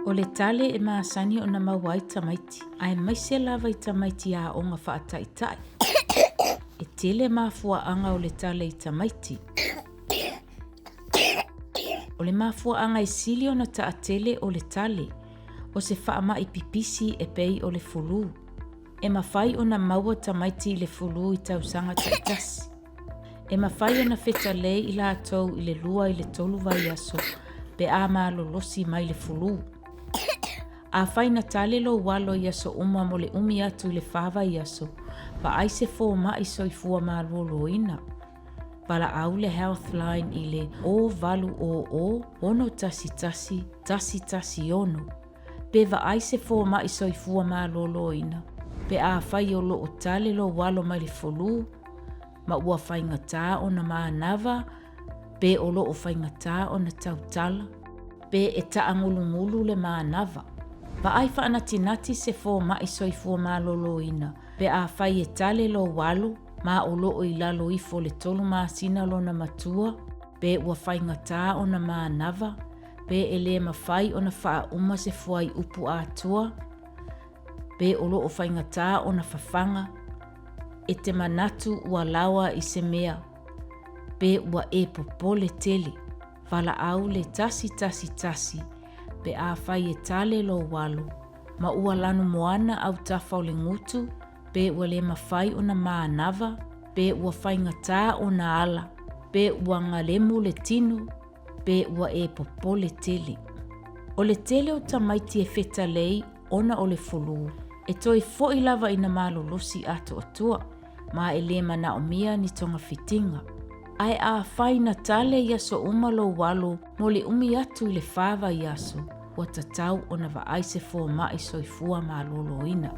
O le tale e masani o na maua i tamaiti. Aemaise lava i tamaiti a o ngā faataitai. E tele mafua anga o le tale i tamaiti. O le mafua anga i sili o na taatele o le tale. O se faama i pipisi e pei o le fulu. E mawhai o na maua tamaiti i le fulu i tausanga taitasi. E mawhai o na fetale i la atou i le lua i le tolu vai aso. Pe a malolosi mai le fulu. A whai na tale lo walo i aso uma mo le umi atu i le whawa i aso. Pa aise fō mai soifua malolo ina. Pala au le health line i le o valu o ono tasi tasi, tasi tasi ono. Pe va aise fō mai soifua malolo ina. Pe a whai o lo o tale lo walo mai le folu. Ma ua whai ngata o na maanava. Pe o lo o whai ngata o na tautala. Pe e taa ngulu le maanava. Pa ai whaanatinati se fō mai soifua malolo ina. Pe a whai e tale lo walo. Ma o loo i lalo ifo le tolu maasina lo na matua. Pe ua whai ngata o na maanava. Pe e le mawhai o na wha uma se fuai upu atua. Pe o loo whai ngata o na whawhanga. E te manatu ua lawa i se mea. Pe ua e popole tele. Wala au le tasi tasi tasi. Pe a whai e tale lo walo. Ma ua lanu moana au tafa o le ngutu. Pe ua le mawhai o na maanava. Pe ua whai ngata o na ala. Pe ua ngalemu le tino. Pe ua e popole tele. O le tele o tamaiti e feta lei ona o le folu. E toi fo i lava ina malolosi ato atua. Ma e le mana o mia ni tonga fitinga. Ai a whai na tale i aso umalo walo mo le umi atu i le whawa i aso. Ua tatau o na va aise fo mai soifua malolo ina.